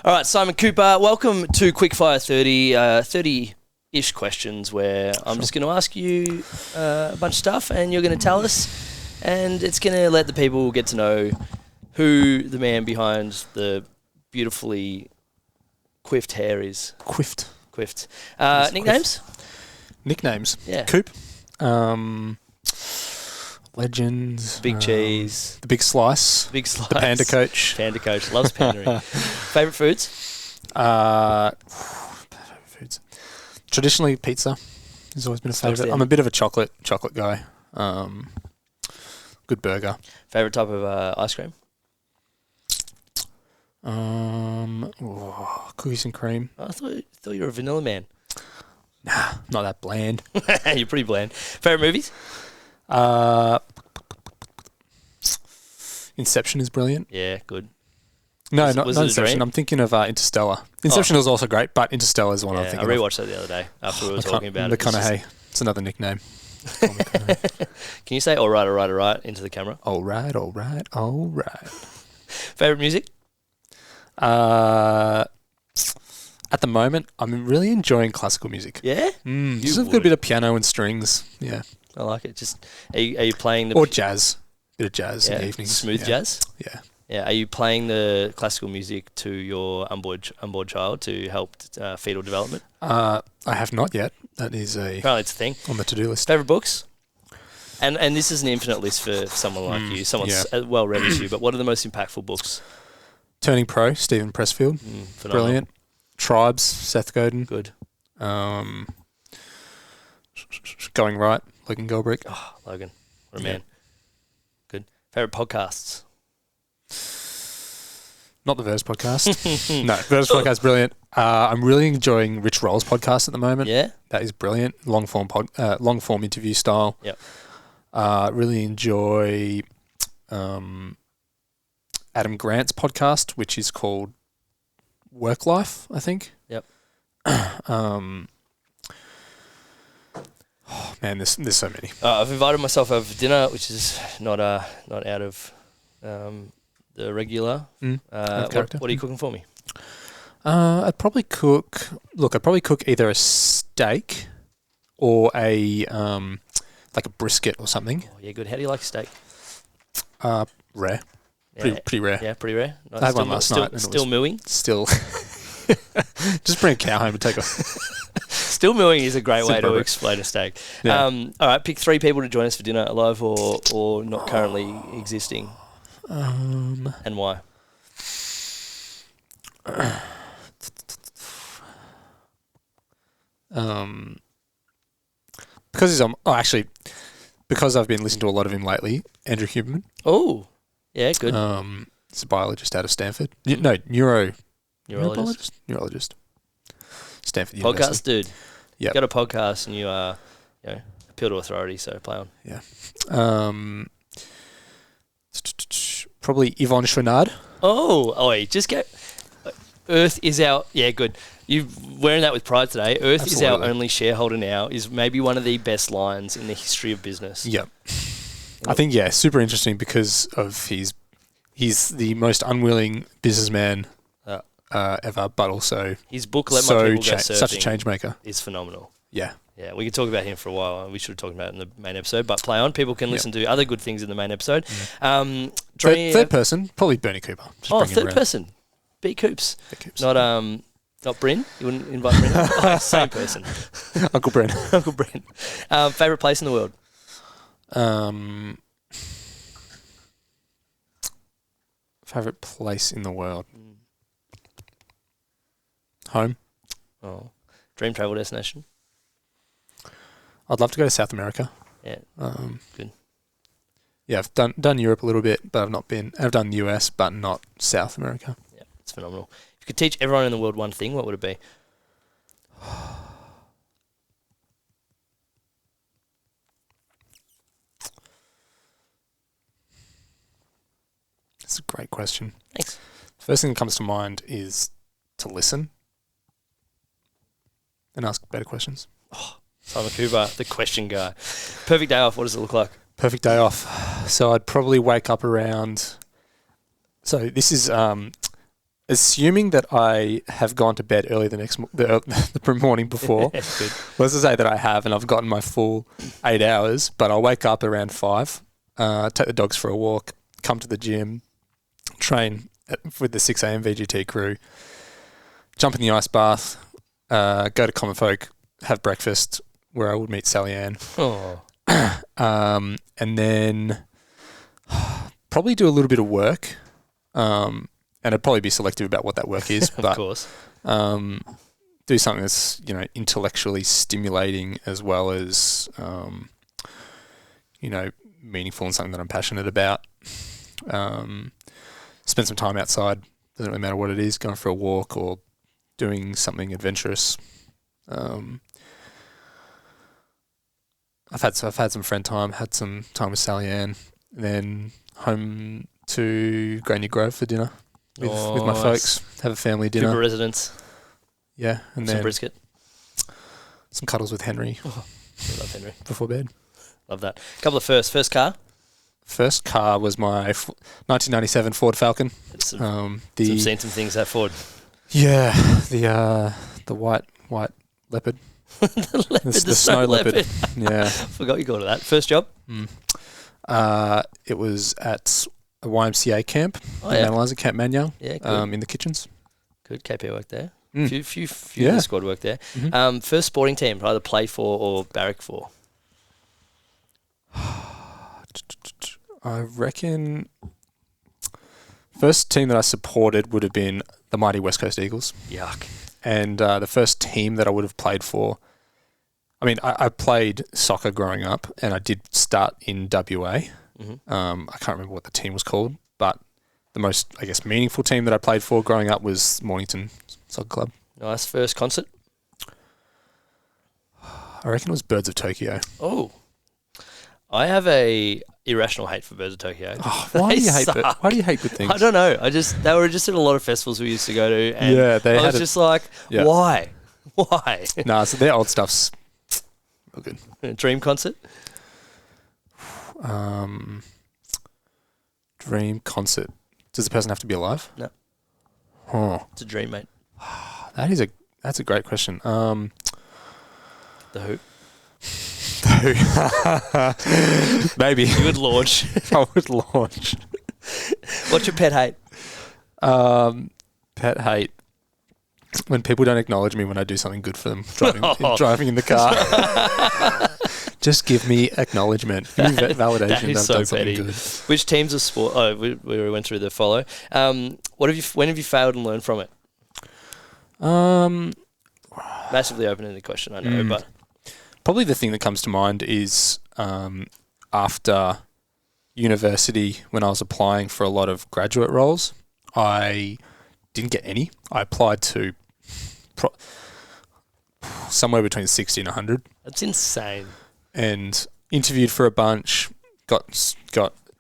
All right, Simon Cooper, welcome to Quickfire 30-ish questions where I'm just going to ask you a bunch of stuff and you're going to tell us, and it's going to let the people get to know who the man behind the beautifully quiffed hair is. Quiffed. Nicknames? Nicknames. Yeah. Coop. Legends. Big cheese. The Big Slice. Big Slice. The Panda Coach. Panda Coach. Loves pandering. Favourite foods? Foods. Traditionally, pizza has always been a Stocks favourite. in. I'm a bit of a chocolate guy. Good burger. Favourite type of ice cream? Cookies and cream. I thought you were a vanilla man. Nah, not that bland. You're pretty bland. Favourite movies? Inception is brilliant. Yeah, good. No, Was not it a Inception. dream? I'm thinking of Interstellar. Inception was also great, but Interstellar is the one I'm Yeah, I thinking of. rewatched that the other day after we were talking about it. McConaughey. It's another nickname. Call me McConaughey. Can you say all right into the camera? All right. Favourite music? At the moment, I'm really enjoying classical music. Yeah? Just a good bit of piano and strings. Yeah. I like it. Just are you playing the... Or jazz. Bit of jazz in the evenings. Smooth jazz? Yeah. Yeah. Are you playing the classical music to your unborn child to help fetal development? I have not yet. That is Apparently it's a thing. on the to-do list. Favourite books? And this is an infinite list for someone like you, someone as well read as you, but what are the most impactful books? Turning Pro, Stephen Pressfield. Phenomenal. Brilliant. Tribes, Seth Godin. Good. Going Right, Logan Goldbrick. Oh, Logan. What a man. Good. Favourite podcasts? Not the Verse podcast. No, Verse podcast, brilliant. I'm really enjoying Rich Roll's podcast at the moment. Yeah? That is brilliant. Long form interview style. Yep. Really enjoy Adam Grant's podcast, which is called Work Life, I think. Yep. Oh man, there's so many. I've invited myself over for dinner, which is not out of the regular. What are you cooking for me? I'd probably cook either a steak or a like a brisket or something. Oh, yeah, good. How do you like steak? Rare. Yeah. Pretty rare. Yeah, pretty rare. Nice. I had one last night. Still mooing? Still. Just bring a cow home and take a... Still mooing is a great way to Super. explain a steak. Yeah. All right, pick 3 people to join us for dinner, alive or not currently existing. And why? Because I've been listening to a lot of him lately, Andrew Huberman. Oh, yeah, good. He's a biologist out of Stanford. Neurologist. Stanford University. Podcast dude. Yeah. Got a podcast and you appeal to authority, so play on. Yeah. Probably Yvonne Chouinard. Just go. Earth is our... Yeah, good. You're wearing that with pride today. Earth is our only shareholder now is maybe one of the best lines in the history of business. Yep. I think, super interesting because of he's the most unwilling businessman ever, but also his book, Let My People Go Surfing, such a change maker. Is phenomenal. Yeah. Yeah, we could talk about him for a while. We should have talked about it in the main episode, but play on. People can listen to other good things in the main episode. Third person, probably Bernie Cooper. Third person. B. Coops. Not Bryn? You wouldn't invite Bryn? Same person. Uncle Bryn. Uncle Bryn. Favourite place in the world? Favourite place in the world? Home. Oh. Dream travel destination? I'd love to go to South America. Yeah. Good. Yeah, I've done Europe a little bit, but I've done the US, but not South America. Yeah, it's phenomenal. If you could teach everyone in the world one thing, what would it be? That's a great question. Thanks. First thing that comes to mind is to listen and ask better questions. Oh, Simon Cooper, the question guy. Perfect day off, what does it look like? Perfect day off. So I'd probably wake up around... So this is... assuming that I have gone to bed early the morning before, Good. let's just say that I have and I've gotten my full 8 hours, but I'll wake up around 5, take the dogs for a walk, come to the gym, train with the 6 a.m. VGT crew, jump in the ice bath, go to Common Folk, have breakfast where I would meet Sally Ann. Oh. And then probably do a little bit of work. And I'd probably be selective about what that work is. Of but, course. Do something that's, intellectually stimulating as well as, meaningful and something that I'm passionate about. Spend some time outside. Doesn't really matter what it is, going for a walk or doing something adventurous. I've had some friend time, had some time with Sally Ann, and then home to Granny Grove for dinner with my folks. Have a family dinner. Super residence. Yeah, and Some then brisket. some cuddles with Henry. Oh, I love Henry. Before bed. Love that. Couple of firsts. First car. First car was my 1997 Ford Falcon. Some seen some things that Ford. Yeah, the white leopard. the snow leopard. Yeah. Forgot you called it that. First job? It was at a YMCA camp, Analyzer Camp Manyang, Yeah, good. in the kitchens. Good KP work there. Mm. Few of the squad work there. Mm-hmm. First sporting team, either play for or barrack for. I reckon first team that I supported would have been the mighty West Coast Eagles. Yuck. And the first team that I would have played for, I played soccer growing up and I did start in WA. Mm-hmm. I can't remember what the team was called, but the most, meaningful team that I played for growing up was Mornington Soccer Club. Nice. First concert? I reckon it was Birds of Tokyo. Oh. I have a irrational hate for Birds of Tokyo. Oh, why do you hate good things? I don't know. They were just at a lot of festivals we used to go to, and I was just like, why? Why? Nah, so their old stuff's real good. Dream concert? Dream concert. Does the person have to be alive? No. Oh, It's a dream, mate. that's a great question. The Who? Maybe. You would launch. I would launch. What's your pet hate? Pet hate. When people don't acknowledge me when I do something good for them, driving in the car. Just give me acknowledgement. Give me validation that I've done something good. Which teams of sport? Oh, we went through the follow. When have you failed and learned from it? Massively open-ended question, I know, but probably the thing that comes to mind is after university, when I was applying for a lot of graduate roles, I didn't get any. I applied to somewhere between 60 and 100. That's insane. And interviewed for a bunch, got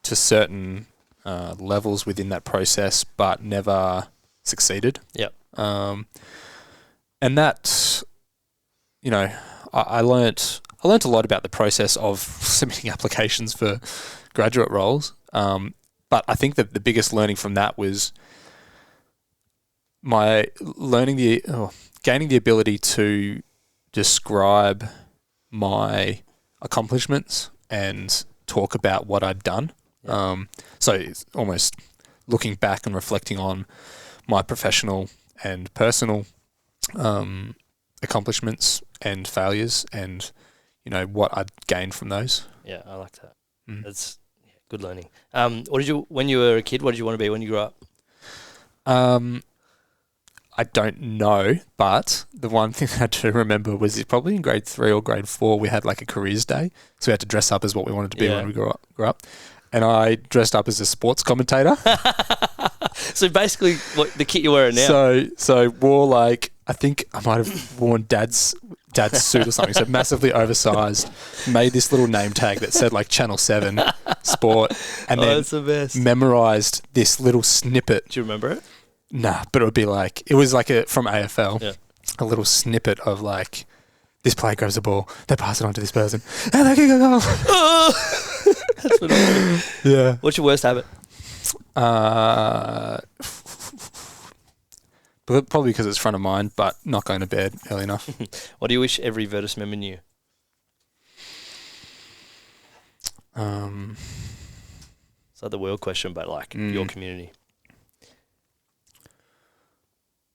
to certain levels within that process, but never succeeded. Yep. And that, I learnt a lot about the process of submitting applications for graduate roles. But I think that the biggest learning from that was gaining the ability to describe my accomplishments and talk about what I'd done. Yeah. So it's almost looking back and reflecting on my professional and personal accomplishments and failures and, what I'd gained from those. Yeah, I like that. That's good learning. When you were a kid, what did you want to be when you grew up? I don't know, but the one thing I do remember was probably in grade 3 or grade 4, we had like a careers day. So we had to dress up as what we wanted to be when we grew up. And I dressed up as a sports commentator. So basically what the kit you're wearing now. So wore I think I might have worn dad's suit or something. So massively oversized. Made this little name tag that said Channel 7 Sport. And then that's the best. Memorized this little snippet. Do you remember it? Nah, but it would be it was from AFL, yeah. a little snippet of this player grabs the ball, they pass it on to this person, and they kick a goal. That's phenomenal. Yeah. What's your worst habit? But probably because it's front of mind, but not going to bed early enough. What do you wish every Virtus member knew? It's like the world question, but like your community.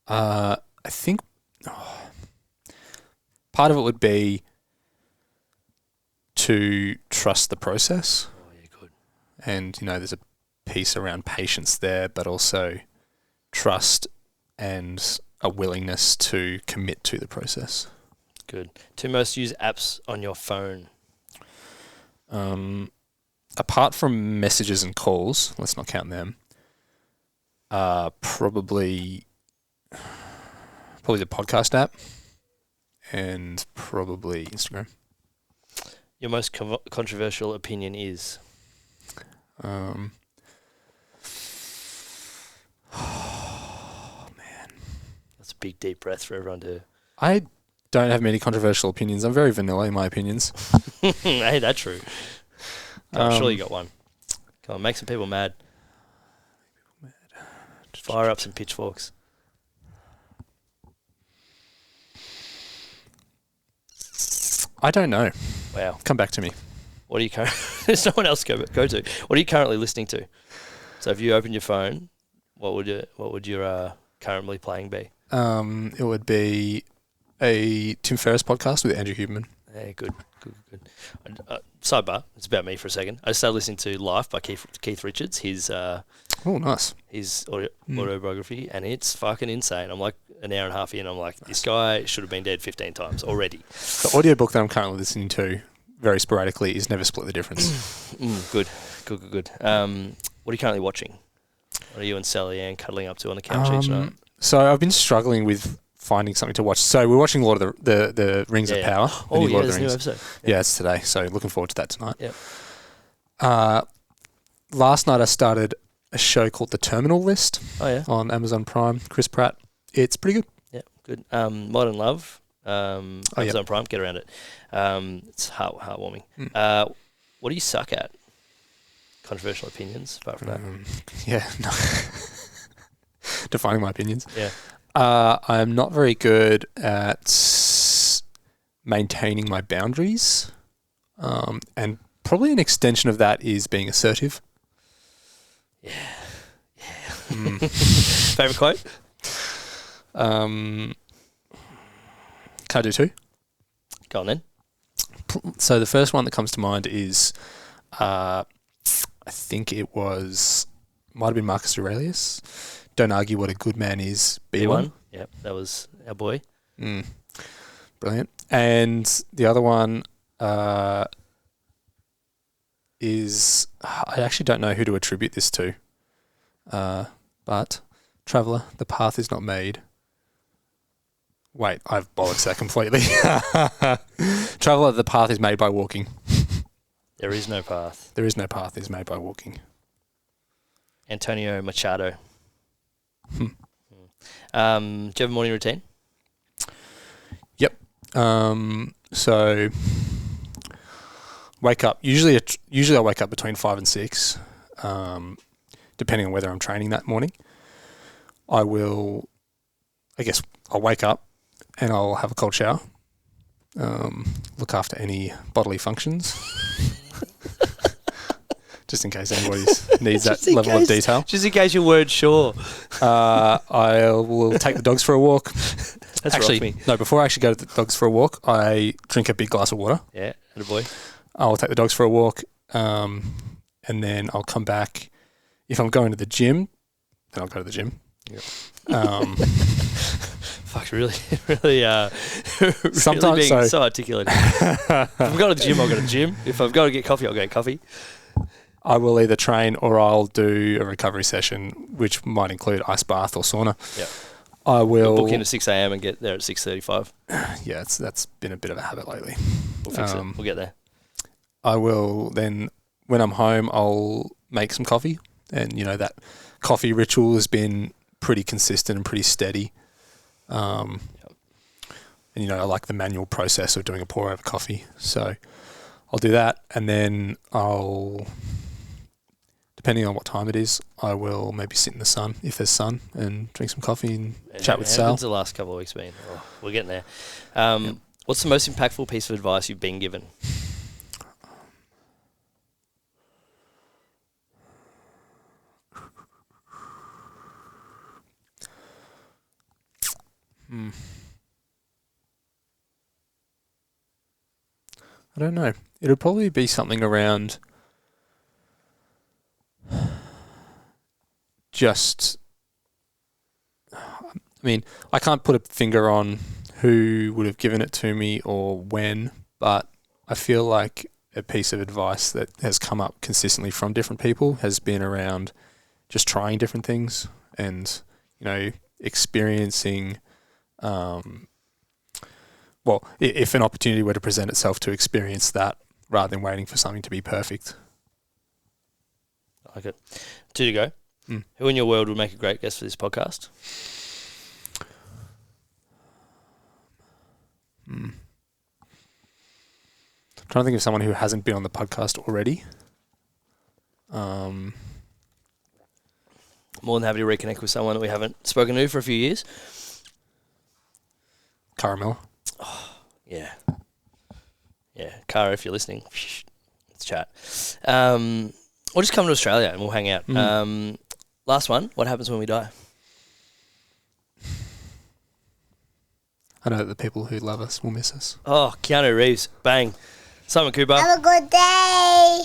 I think part of it would be to trust the process. Oh, yeah, good. And, there's a piece around patience there, but also trust and a willingness to commit to the process. Good. 2 most used apps on your phone? Apart from messages and calls, let's not count them, probably the podcast app and probably Instagram. Your most controversial opinion is? Oh, man. That's a big, deep breath for everyone to... I don't have many controversial opinions. I'm very vanilla in my opinions. Hey, that's true. I'm sure you got one. Come on, make some people mad. Fire up some pitchforks. I don't know. Wow. Come back to me. What are you There's no one else to go to. What are you currently listening to? So if you open your phone, what would your currently playing be? It would be a Tim Ferriss podcast with Andrew Huberman. Yeah, good. Sidebar, it's about me for a second. I started listening to Life by Keith Richards, his nice. His autobiography, and it's fucking insane. I'm like an hour and a half in, I'm like, this guy should have been dead 15 times already. The audiobook that I'm currently listening to, very sporadically, is Never Split the Difference. Good. What are you currently watching? What are you and Sally Ann cuddling up to on the couch each night? So I've been struggling with finding something to watch. So we're watching Lord of the Rings of Power. Oh, yeah, there's a new episode. Yeah, it's today. So looking forward to that tonight. Yep. Last night I started a show called The Terminal List on Amazon Prime. Chris Pratt. It's pretty good. Yeah, good. Modern Love. Amazon Prime. Get around it. It's heartwarming. What do you suck at? Controversial opinions, apart from that. Yeah. No. Defining my opinions. Yeah. I'm not very good at maintaining my boundaries. And probably an extension of that is being assertive. Yeah. Favorite quote? Can I do 2? Go on then. So the first one that comes to mind is, I think it might have been Marcus Aurelius. Don't argue what a good man is, be one. Yep, that was our boy. Brilliant. And the other one is, I actually don't know who to attribute this to, but traveller, the path is not made. Wait, I've bollocksed that completely. Traveller, the path is made by walking. There is no path. There is no path, it is made by walking. Antonio Machado. Do you have a morning routine? Yep. So wake up. Usually I wake up between 5 and 6, depending on whether I'm training that morning. I'll wake up and I'll have a cold shower. Look after any bodily functions. Just in case anybody needs that level of detail. Just in case you weren't sure. I will take the dogs for a walk. That's actually, no, before I actually go to the dogs for a walk, I drink a big glass of water. Yeah, atta boy. I'll take the dogs for a walk, and then I'll come back. If I'm going to the gym, then I'll go to the gym. Yep. Fuck, really sometimes being so articulate. If I'm going to the gym, I'll go to the gym. If I've got to get coffee, I'll get coffee. I will either train or I'll do a recovery session, which might include ice bath or sauna. Yeah. I will book in at 6 a.m. and get there at 6:35. Yeah, that's been a bit of a habit lately. We'll fix it. We'll get there. I will then, when I'm home, I'll make some coffee. And, that coffee ritual has been pretty consistent and pretty steady. And, I like the manual process of doing a pour over coffee. So I'll do that. And then depending on what time it is, I will maybe sit in the sun if there's sun and drink some coffee and chat with Sal. How's the last couple of weeks been? Oh, we're getting there. What's the most impactful piece of advice you've been given? I don't know. It would probably be something around just... I mean, I can't put a finger on who would have given it to me or when, but I feel like a piece of advice that has come up consistently from different people has been around just trying different things and, you know, experiencing... well, if an opportunity were to present itself, to experience that rather than waiting for something to be perfect. I like it. 2 to go. Who in your world would make a great guest for this podcast? I'm trying to think of someone who hasn't been on the podcast already. More than happy to reconnect with someone that we haven't spoken to for a few years. Caramel. Yeah. Yeah. Cara, if you're listening, let's chat. Or just come to Australia and we'll hang out. Last one. What happens when we die? I know that the people who love us will miss us. Oh, Keanu Reeves. Bang. Simon Cooper. Have a good day.